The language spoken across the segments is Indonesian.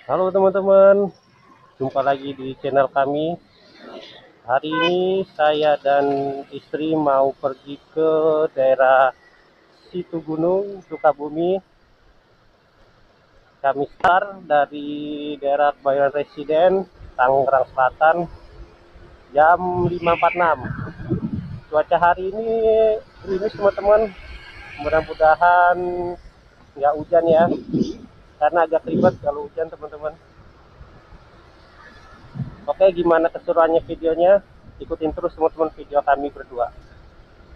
Halo teman-teman, jumpa lagi di channel kami. Hari ini saya dan istri mau pergi ke daerah Situ Gunung, Sukabumi. Kami start dari daerah Kebayoran Residen, Tangerang Selatan, jam 5.46. Cuaca hari ini gerimis teman-teman. Mudah-mudahan nggak hujan ya, karena agak ribet kalau hujan teman-teman. Oke, gimana keseruannya videonya? Ikutin terus teman-teman video kami berdua.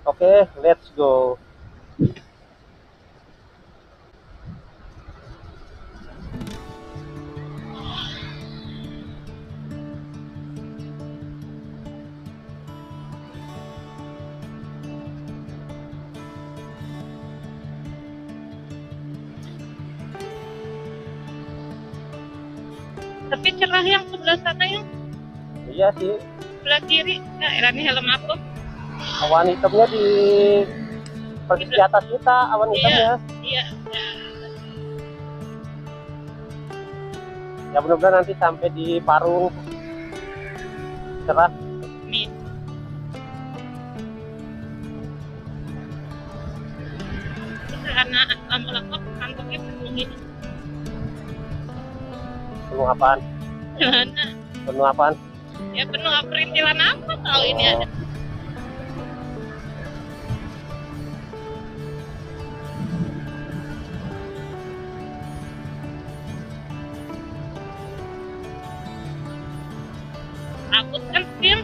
Oke, let's go. Tapi cerah yang sebelah sana yang Iya sih, sebelah kiri. Nah, ini helm aku. awan hitamnya di pergi di atas kita, awan hitamnya. Iya. Ya mudah-mudahan nanti sampai di Parung cerah. Nih. Karena lama-lama kantongnya penuh ini. Penuh apaan? Gimana? Penuh apaan? Ya penuh perintilan apa kalau ini ada? Takut kan Tim?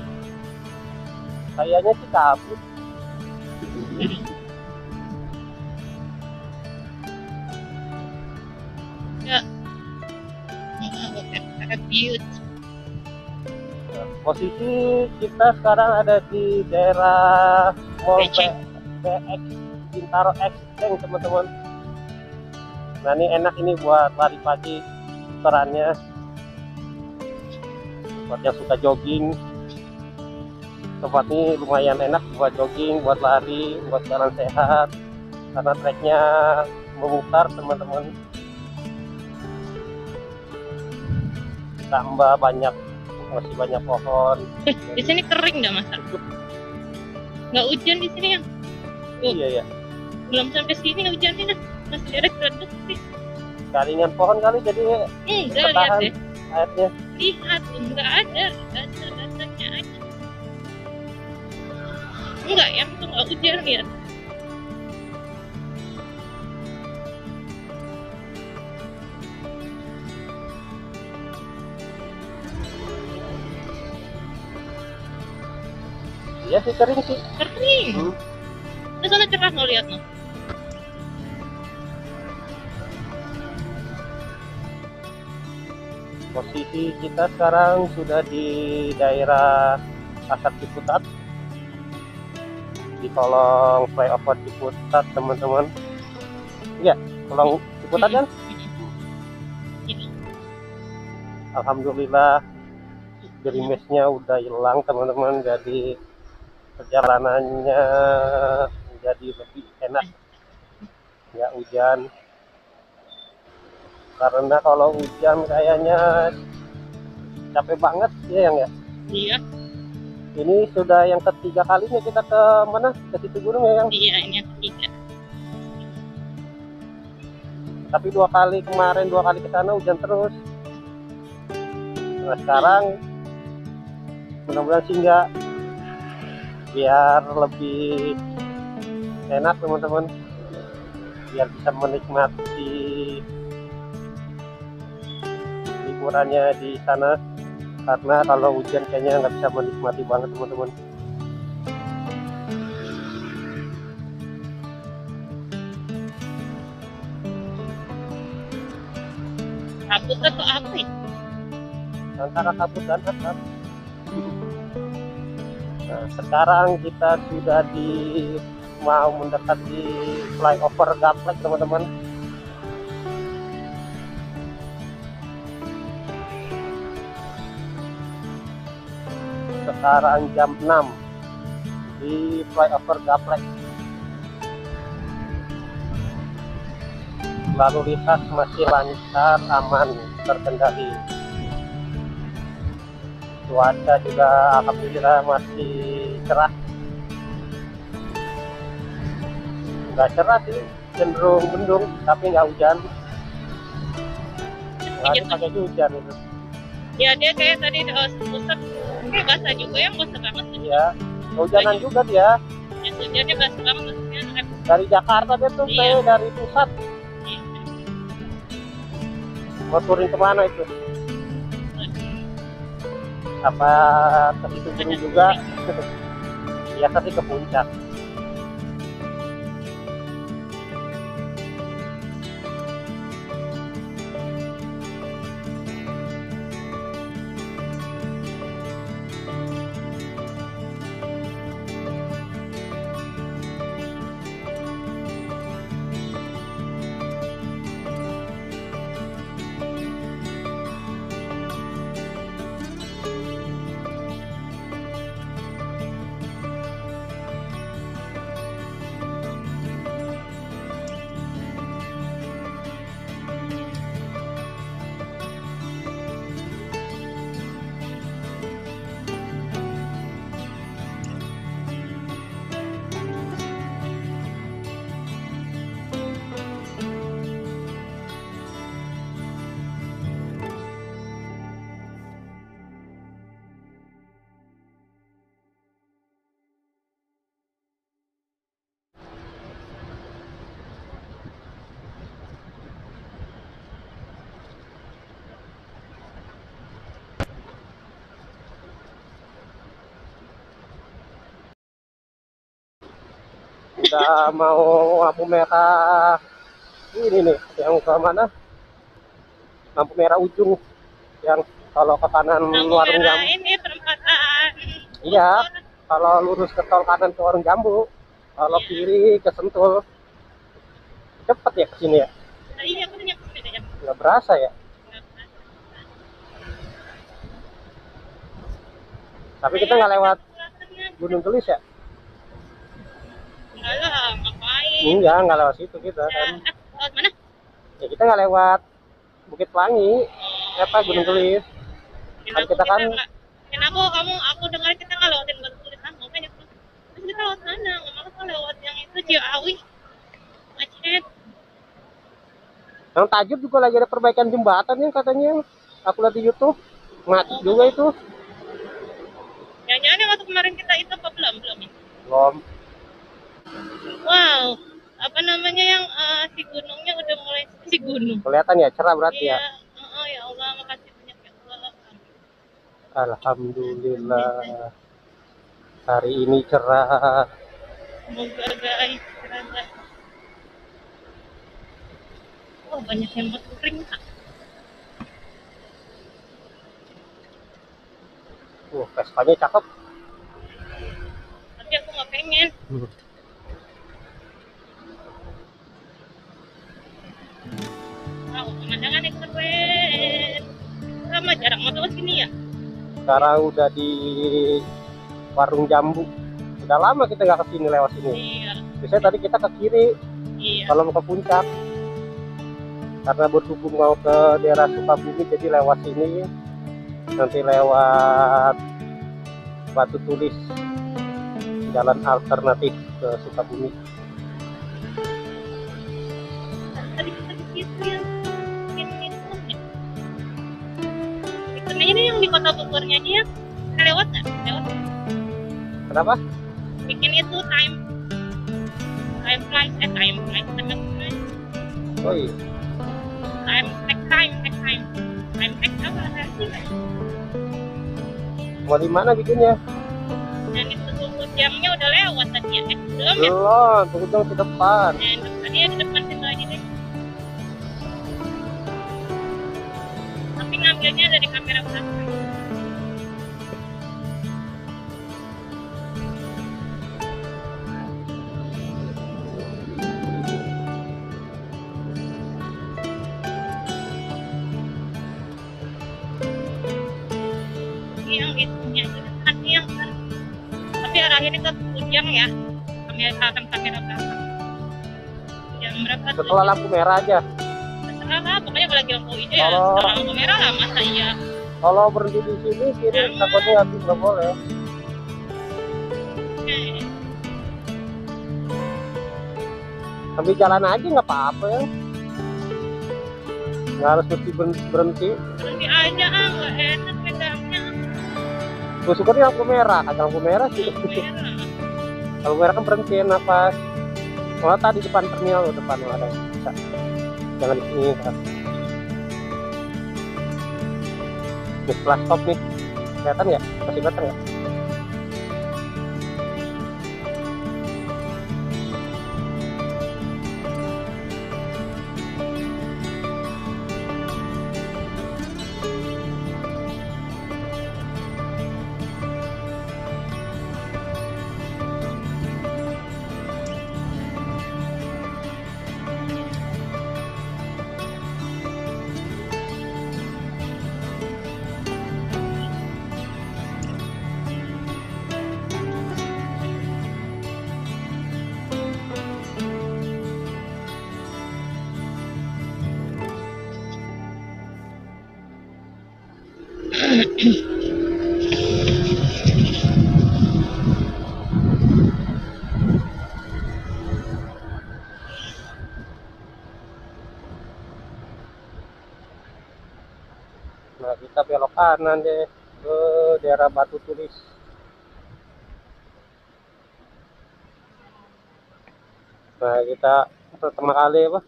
Kayaknya sih kabut. Ya. Abuse. Posisi kita sekarang ada di daerah Mall Becek. PX Bintaro X Tank teman-teman. Nah ini enak ini buat lari pagi puterannya. Buat yang suka jogging, tempat ini lumayan enak buat jogging, buat lari, buat jalan sehat. Karena treknya memutar teman-teman. Tambah banyak, masih banyak pohon. Di sini kering dah masa? Nggak hujan di sini yang? Iya ya. Belum sampai sini hujannya masih derek redek sih. Jaringan pohon kali jadi Enggak, lihat bertahan deh. airnya. Lihat, enggak ada dasarnya aja. Enggak, yang itu enggak hujan lihat. Iya sih kering sih. Kering. Di sana cerah no lihat no. Posisi kita sekarang sudah di daerah Pasar Ciputat, di kolong flyover Ciputat teman-teman. Iya, kolong Ciputat kan? Ini. Alhamdulillah gerimisnya udah hilang teman-teman, jadi perjalanannya menjadi lebih enak, nggak hujan. Karena kalau hujan kayaknya capek banget ya yang ya. Iya, Ini sudah yang ketiga kalinya kita ke mana? Ke Situ Gunung ya yang. iya ini yang ketiga. Tapi dua kali kemarin, dua kali ke sana hujan terus. Nah sekarang mudah-mudahan sih enggak, biar lebih enak teman-teman, biar bisa menikmati liburannya di sana. Karena kalau hujan kayaknya nggak bisa menikmati banget teman-teman. Kabut atau apa ya? Antara kabut dan asap. Nah, sekarang kita sudah mau mendekati flyover Gaplek teman-teman. Sekarang jam 6 di flyover Gaplek. lalu lintas masih lancar, aman, terkendali. Cuaca juga alhamdulillah masih cerah. Nggak cerah sih, cenderung mendung, tapi nggak hujan. Nggak pakai hujan itu. Ya dia kayak tadi pusat kayak basah juga yang basah banget. Iya, hujanan juga dia. Ya hujannya basah banget maksudnya. Dari Jakarta dia tuh, Iya. dari pusat. Iya. Mau turun kemana itu? Apa ke situ gunung juga? Biasa sih ke puncak. Udah mau lampu merah ini nih, yang ke mana? Lampu merah ujung yang kalau ke kanan warung jambu. Ini perempatan. Iya, kalau lurus ke tol kanan ke warung jambu, kalau kiri ke Sentul. Cepet ya kesini ya? Iya, aku punya sepeda jam. Nggak berasa ya? Tapi kita nggak lewat Gunung Gelis ya? Enggak lah, ngapain? Enggak, nggak lewat situ kita kan. Lewat mana? Ya kita nggak lewat Bukit Pelangi, Gunung Gelis. Kan kita kan aku dengar kita nggak lewatin Batu Tulis, makanya terus kita lewat mana? Nggak mau lewat yang itu Ciawi, macet. Yang Tajur juga lagi ada perbaikan jembatan yang katanya. Aku lihat di YouTube, macet juga itu. Jangan-jangan yang waktu kemarin kita itu apa belum ya? Belum. Wow, apa namanya yang si gunungnya udah mulai si gunung. Kelihatan ya, cerah berarti Iya. ya. Oh ya Allah, makasih banyak ya Allah. Alhamdulillah. Hari ini cerah. Semoga guys cerah. Oh banyak yang kering kak. Vespanya cakep. Tapi aku nggak pengen. Wow, pemandangan yang keren. Lama jarang mau ke sini ya? Sekarang udah di warung jambu. Udah lama kita nggak kesini lewat sini. Iya. Biasanya tadi kita ke kiri. Iya. Kalau mau ke puncak. Karena berhubung mau ke daerah Sukabumi, jadi lewat sini. Nanti lewat Batu Tulis, jalan alternatif ke Sukabumi. Tadi kita di situ yang itu ya. Ini yang di Kota Bogornya aja ya. Kita lewat nggak? Lewat. Kenapa? Bikin itu time flies. Oh iya. Time apa sih? Mau di mana bikinnya? Dan itu tunggu jamnya udah lewat tadi ya? Belum ya? Belum, tunggu dong di depan. Dan tadi ya di depan situ aja deh. Tapi ngambilnya dari kamera belakang. Yang itunya nanti yang tapi arahinnya ke Kujang ya, kamera belakang jam berapa tuh? Setelah lampu merah aja. merah lah, pokoknya kalau lagi lampu hijau ya Kalau- setelah lampu merah lah, masa iya. Kalau berhenti di sini kiri takutnya nggak boleh. Oke. Sambil jalan aja nggak apa-apa ya. Nggak harus mesti berhenti. Berhenti aja nggak enak pegangnya. Gue syukurnya lampu merah, kagak lampu merah sih. Lampu merah. Kalau merah kan berhentiin napas. Soalnya tadi depan terminal lo, depan ada bisa. Jangan di sini kan. Nih setelah stop nih, kelihatan nggak? Masih kelihatan nggak? Nah kita belok kanan deh ke daerah Batu Tulis. Nah kita pertama kali apa?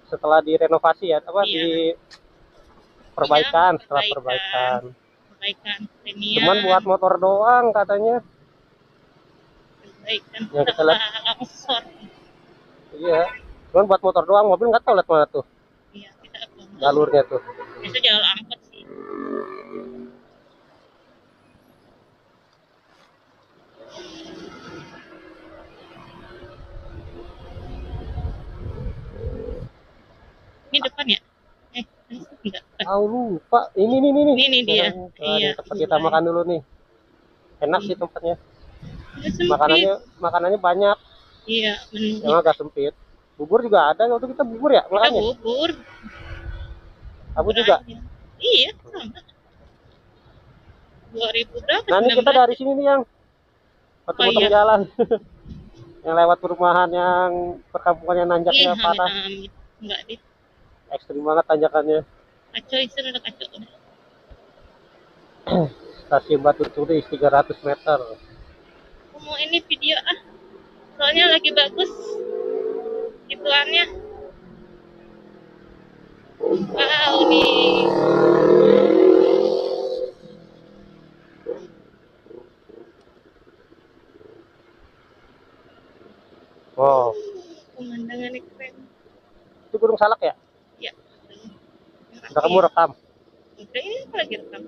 Setelah direnovasi ya, apa Iya. perbaikan, Iya, setelah perbaikan. perbaikan. Perbaikan premium. Cuman buat motor doang katanya. Perbaikan Yang kita lihat. setelah longsor. Iya. Cuman buat motor doang, mobil nggak tahu lihat mana tuh Iya, kita apa? jalurnya tuh. Biasa jalur angkot sih. Ini depan ya? Enggak. Ah lupa. Ini nih. Ini dia. Nah, Iya. di tempat kita makan dulu nih. Enak sih tempatnya. Udah sempit. Makanannya banyak. Iya, Yang menunya. agak sempit. Bubur juga ada. Waktu kita bubur ya Kita makannya. bubur. Aku juga. Aja. Iya, sama. 2000 berapa? Nah ini kita 19? dari sini nih yang waktu Oh, potong iya. jalan. Yang lewat perumahan yang perkampungannya Ih, nanjaknya parah. amit-amit. Enggak deh. Ekstrim banget tanjakannya. Kacau, itu udah kacau udah. Stasiun Batu Tulis 300 meter. Aku mau ini video soalnya lagi bagus iklannya. Wow nih. Wow, Pemandangannya keren. itu Gunung Salak ya? Ya. Udah kamu rekam? Udah, ini apa lagi rekam?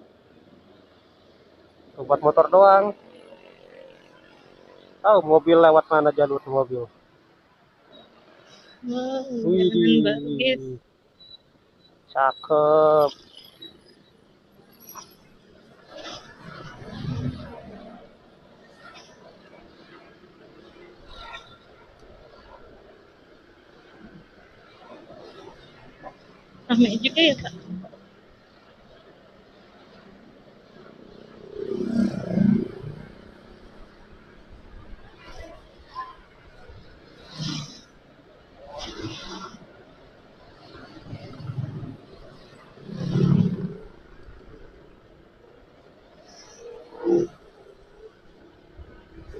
Tuh, buat motor doang. Tahu mobil lewat mana jalur mobil? Wow, Wih, jalanan bagus. cakep. Ramai juga ya, Kak.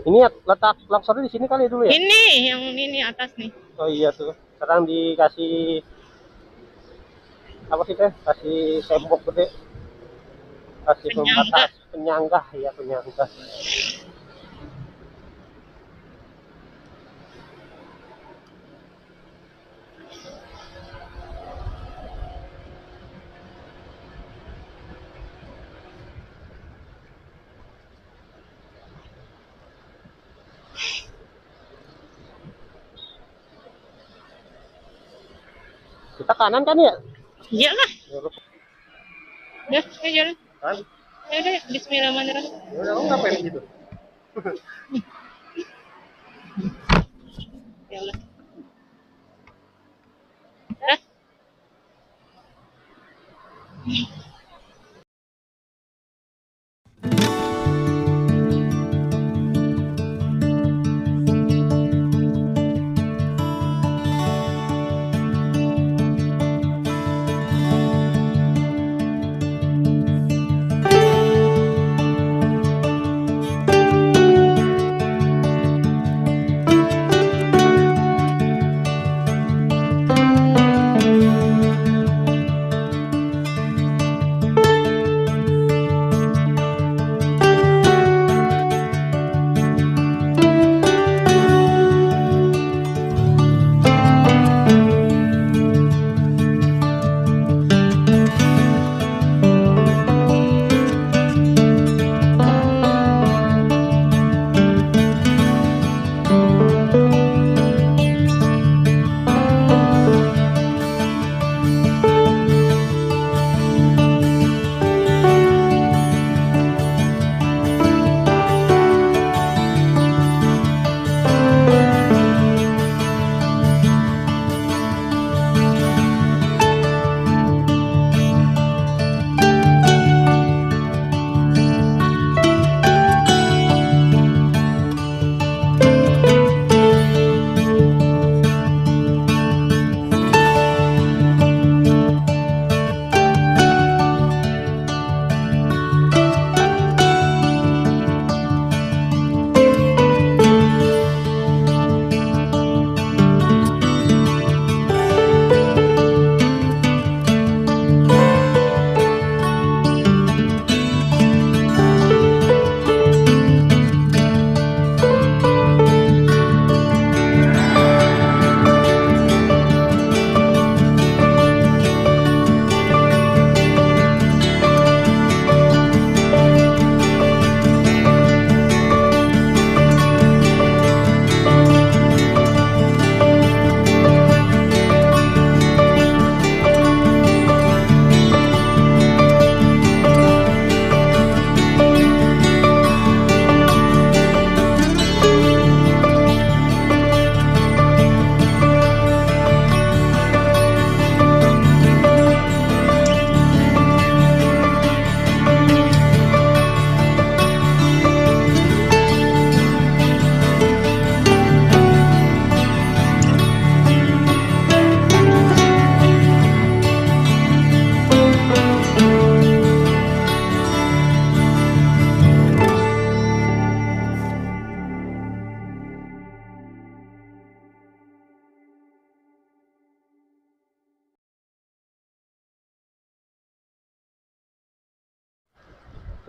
Ini letak longsornya di sini kali dulu ya? Ini yang ini atas nih. Oh iya tuh. Sekarang dikasih apa sih teh? Kasih tembok gede. Kasih Penyangga. pembatas penyangga ya penyangga. Kita kanan kan ya? Iyalah. Udah, ayo jalan. Kan? Ya udah, bismillahirrahmanirrahim. Ya udah, kamu ngapain gitu? Ya Allah. Dah.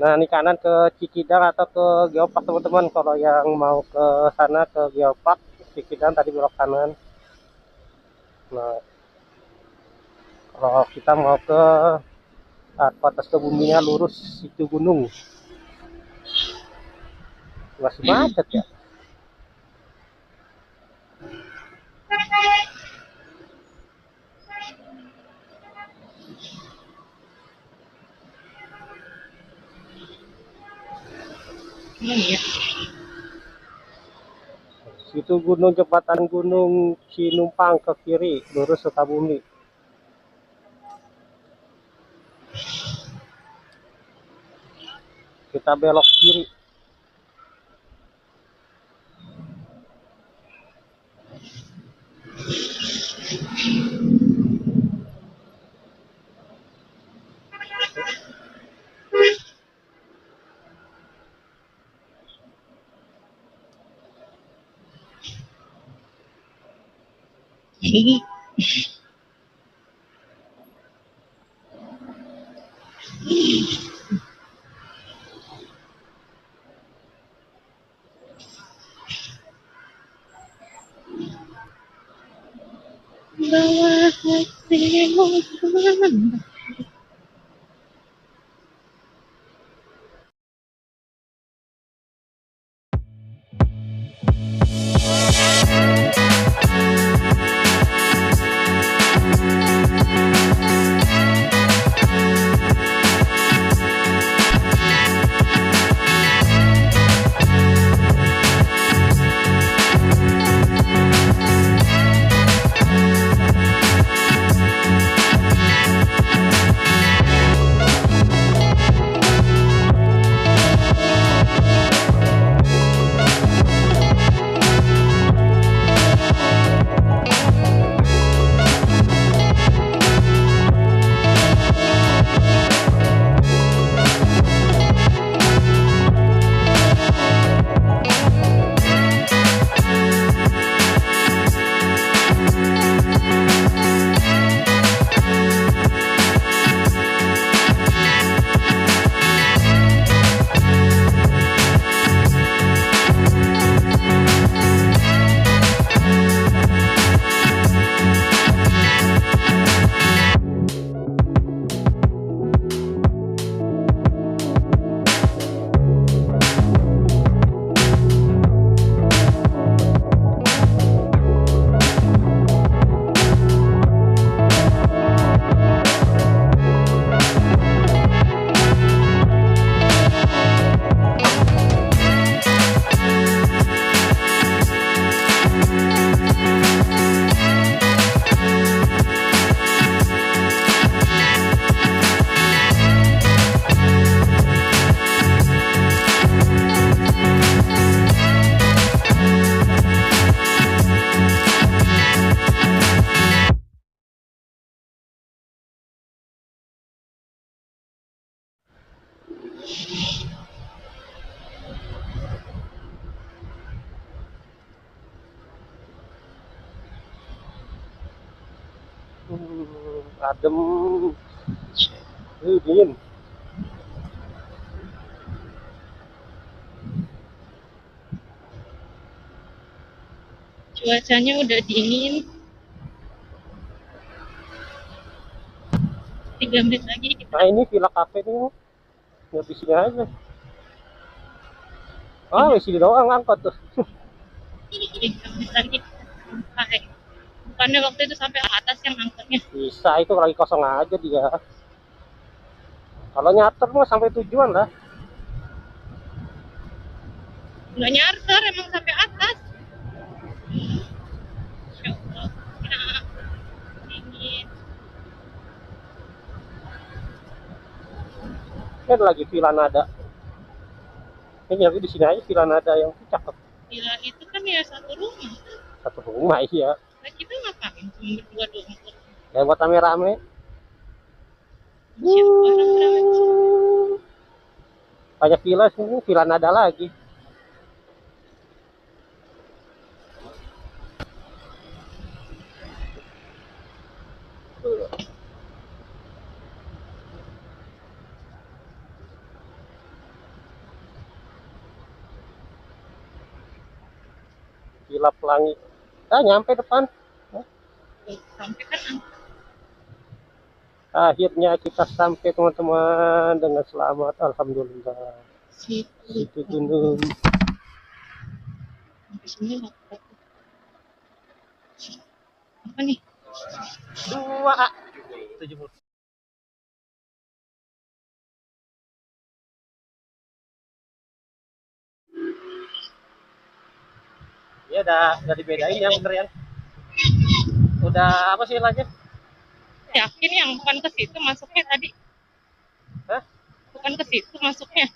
Nah, ini kanan ke Cikidang atau ke Geopark teman-teman. Kalau yang mau ke sana ke Geopark, Cikidang tadi belok kanan. Nah, kalau kita mau ke atas kebuminya lurus itu gunung. Masih macet ya. Iya. Itu gunung jembatan Gunung Cinumpang ke kiri, lurus Sukabumi. Kita belok kiri. Bawa hatimu kemana? Adem. Dingin. Cuacanya udah dingin. 3 menit lagi kita. Nah ini Villa Cafe nih, nggak di sini aja. Oh, di sini doang angkot tuh. 3 menit lagi kita sampai. Bukannya waktu itu sampai atas yang angkotnya. Bisa, itu lagi kosong aja dia. Kalau nyater mah sampai tujuan lah. Nggak nyarter, emang sampai atas. Ya Allah, nah, dingin. Kan lagi Villa Nada. Ini lagi di sini aja Villa Nada yang cakep. Gila, itu kan ya satu rumah. Satu rumah iya. Nah, kita ngapain cuma berdua doang? Lewat rame-rame. Siapa orang ramai? Banyak villa sini, Villa Nada lagi. Villa Pelangi. Nyampe depan. Sampai kan Akhirnya kita sampai teman-teman dengan selamat. Alhamdulillah. Situ gunung. sampai sini apa nih? 2 70. Ya udah dibedain yang bener ya. Udah apa sih lanjut? Yakin yang bukan ke situ masuknya tadi? Hah? Bukan ke situ masuknya.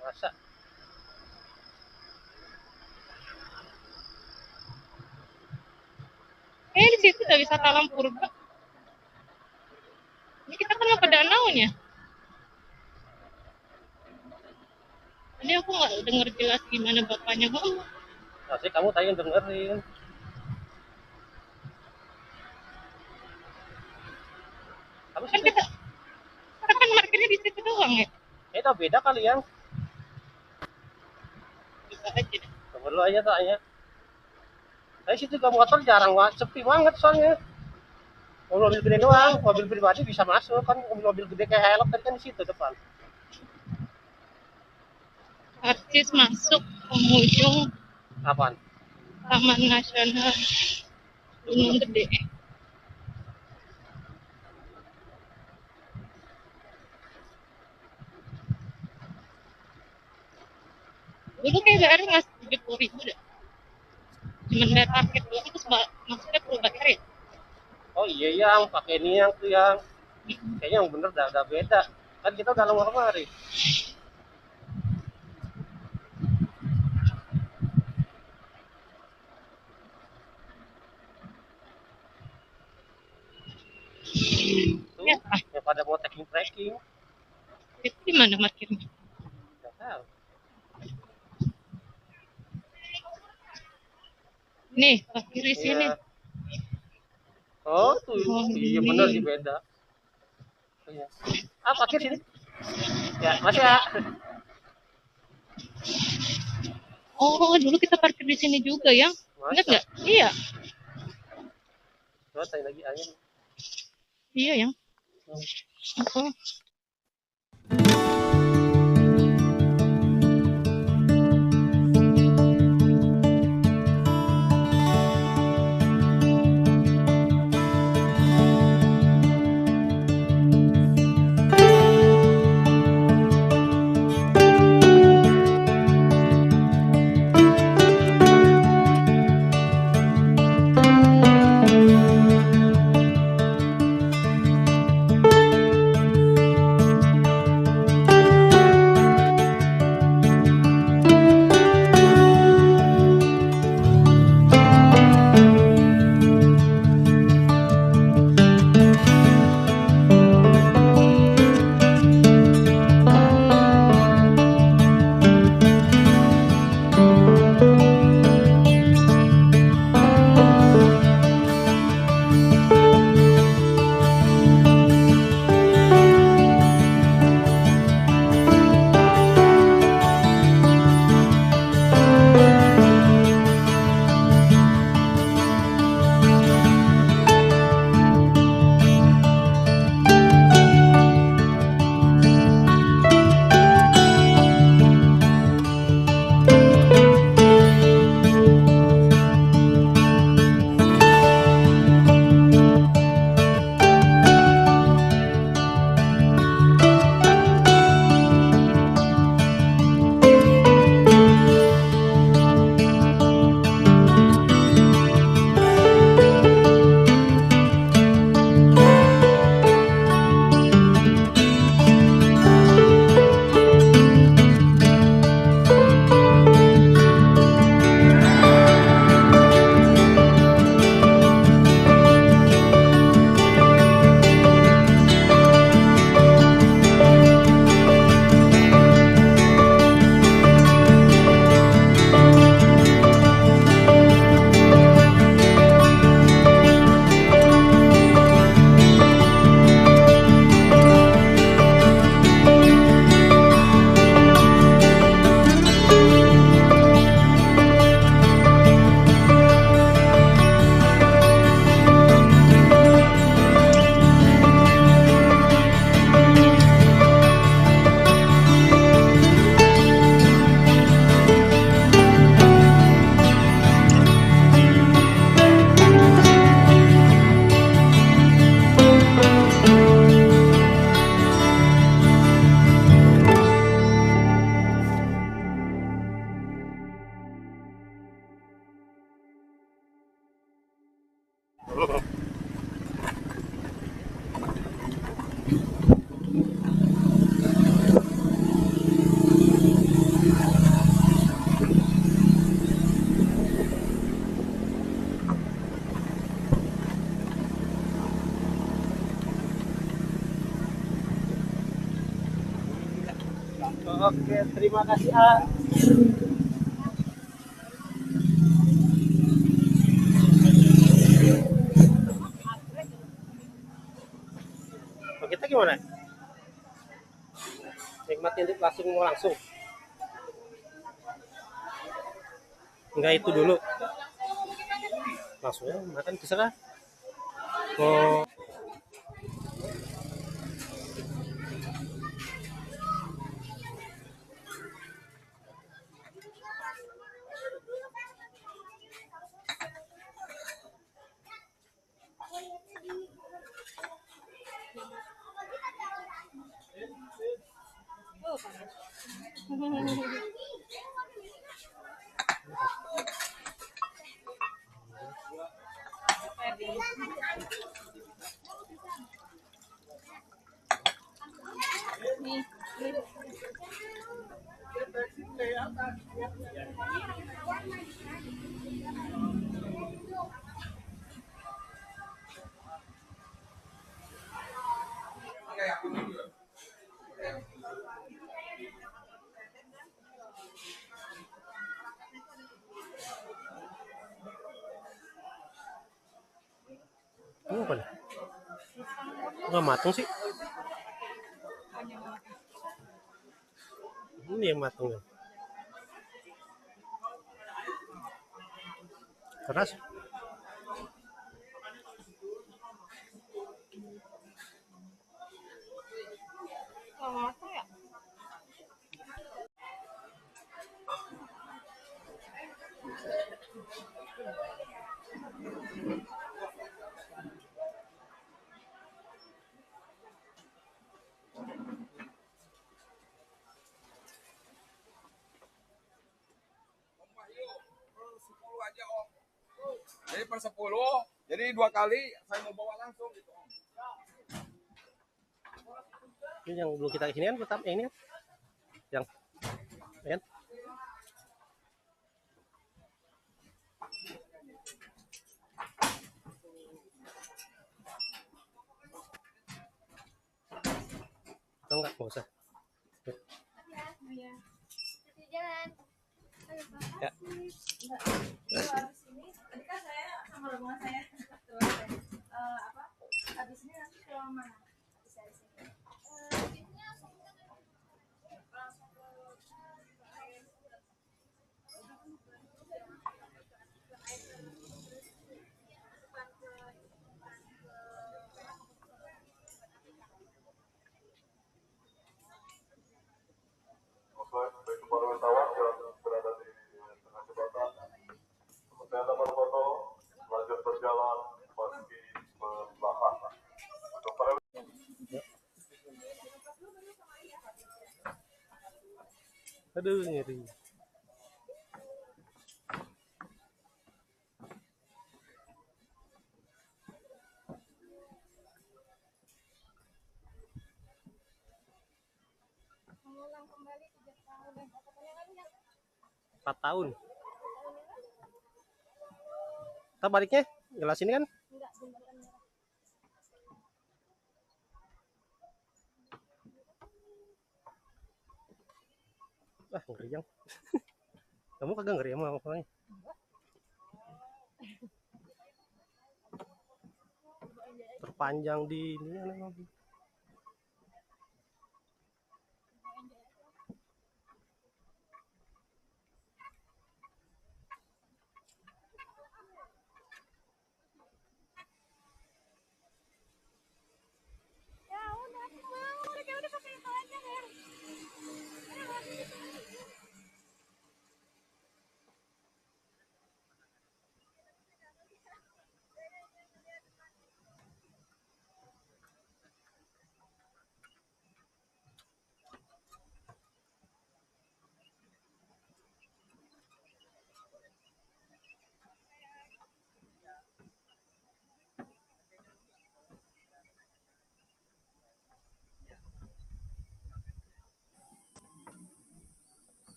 Masa? Di situ udah wisata alam purba. Ini kita kan mau ke danaunya. Tadi aku nggak denger jelas gimana bapaknya ngomong. Masih kamu tadi yang dengerin. Kan kita kan parkirnya di situ doang ya. Itu beda kali yang. Bisa aja deh. Perlu aja tanya. Saya situ juga motor jarang banget, sepi banget soalnya. Mobil gede doang, mobil pribadi bisa masuk kan, mobil gede kayak helm tadi kan di situ depan. Artis masuk pengunjung Apaan? Taman Nasional Gunung Gede. Dulu kayak bayar nggak 70.000 dah. Cuman bayar parkir doang terus maksudnya perlu bayar ya? Oh iya yang pakai ini yang tuh yang kayaknya yang bener udah beda. Kan kita udah lama kemari. Tuh, Ya, yang pada mau trekking. itu di mana parkirnya? Nggak tahu. Nih, parkir di sini. Iya. Oh, tuh. Iya bener sih beda. Iya. Parkir sini. Ya, masih ya. Oh, dulu kita parkir di sini juga ya. Ingat nggak? Iya. Coba tanya lagi angin. Iya yang. Oh. Oke, terima kasih A. Oh, kita gimana? Nikmatin langsung. Enggak itu dulu. Langsung ya, makan terserah. Oh, ini apa nih? Enggak matang sih. Ini yang matang ya. Keras. Jadi per 10, jadi 2 kali saya mau bawa langsung gitu. Ini yang belum kita kesini kan tetap ini kan? Yang kan? Enggak usah. Jalan. Ya. Tadi kan saya sama rombongan saya apa? Habis ini nanti ke mana? Habis dari sini. Langsung ke Baik para wisatawan yang berada di tengah jembatan, saya dapat foto lanjut berjalan meski perlahan. Untuk para Aduh, nyeri. mengulang kembali 3 tahun dan katanya kan yang 4 tahun. Kita baliknya jelas ini kan? enggak jembatan merah. Ah, ngeri yang. Kamu kagak ngeri sama orangnya? Terpanjang di ini kan? Ya udah aku mau, udah pakai itu aja ya.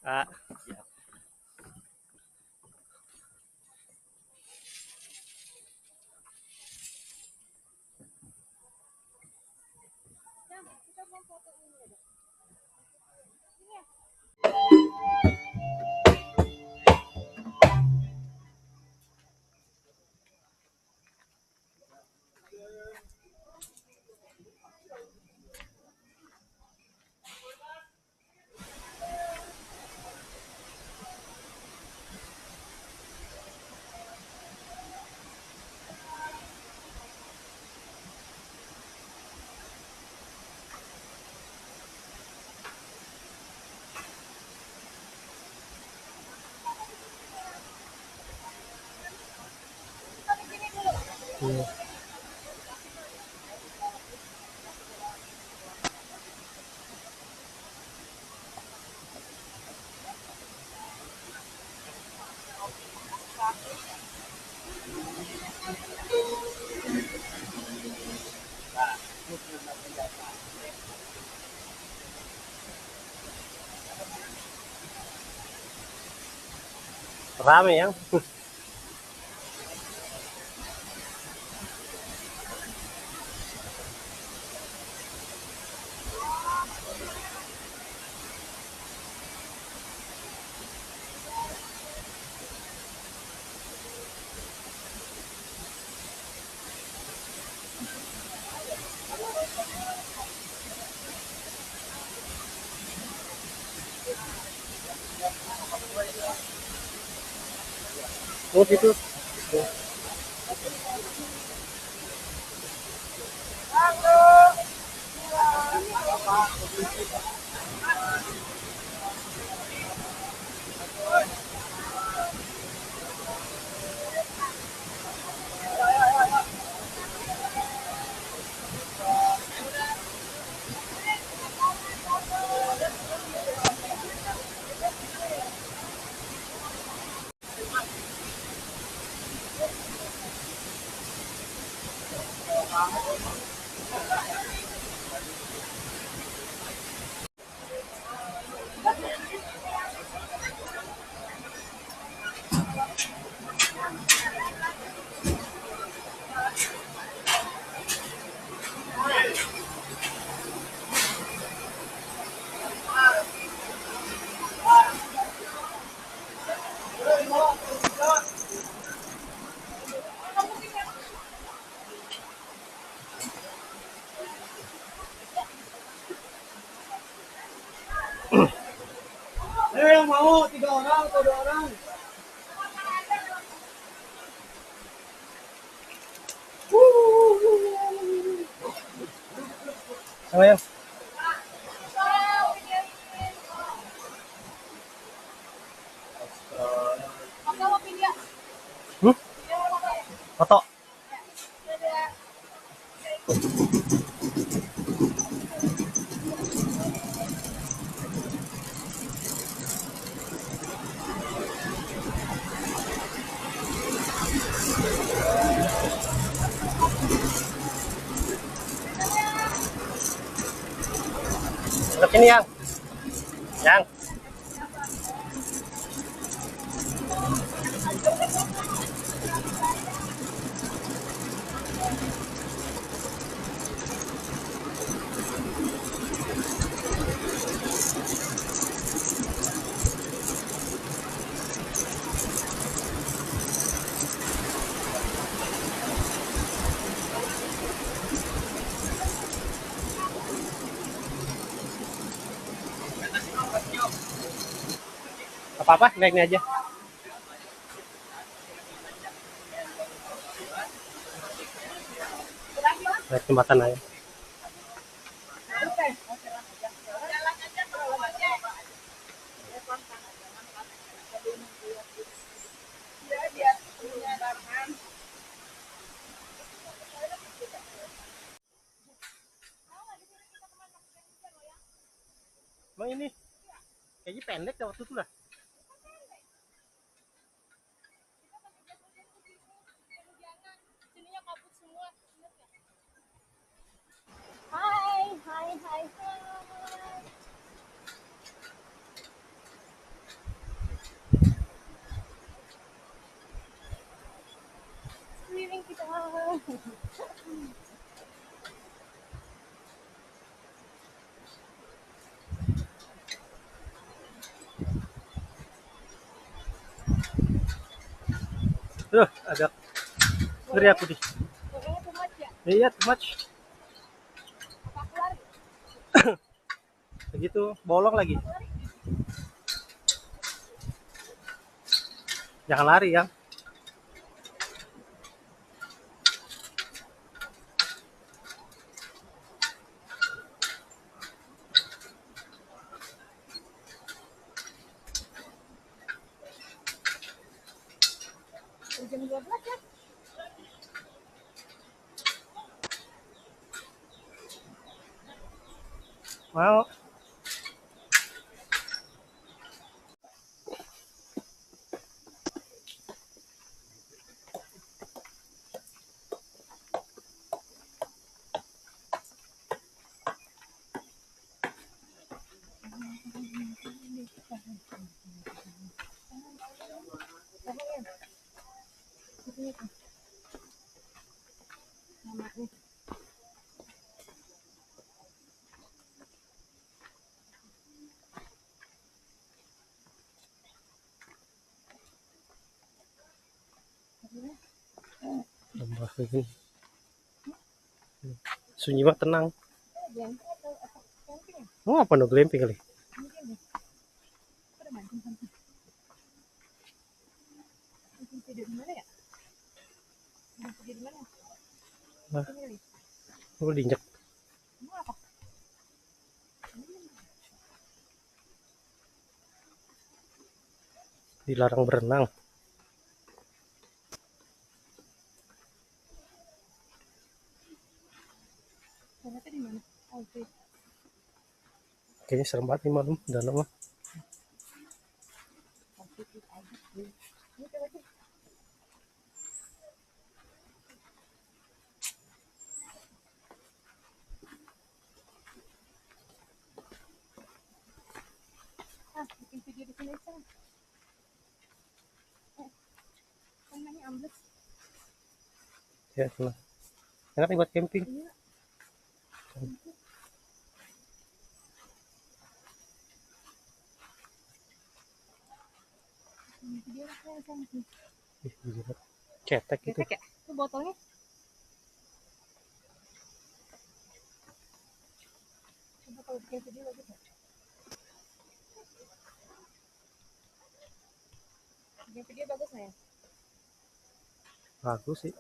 Ah, iya. Rame yang. Oh gitu. Yang mau 3 orang atau 2 orang? Oh yang. Hmm? Foto. Ke sini yang. Yang. Apa-apa, naik ini aja. Naik jembatan aja. Emang ini kayaknya pendek ya waktu itu lah. Hai, hai, hai, hai. Agak ngeri aku nih. Pokoknya too much ya. Iya, too much. Apa aku lari? Begitu, bolong lagi. Jangan lari ya. Jam 12 ya. Mau. Namanya. Tambah begini. Sunyi mah tenang. Glamping atau apa? Camping ya? Oh, apa no glamping kali? Mungkin deh. Aku udah mancing sampai. Mancing tidur di mana ya? Mancing tidur di mana? Nah. Sini kali. Aku diinjak. Mau apa? Dilarang berenang. Ternyata di mana? Oke. Kayaknya serem banget nih malam dalam mah. Ini coba sih. Bikin video di sini aja. Kan namanya ambles. Ya, tenang. Enak nih buat camping. Iya. Video lah saya sama sih. Ih, gila. Cetek gitu. Cetek ya? Itu botolnya. Coba kalau bikin video bagus ya. Bikin video bagus nggak ya? Bagus sih.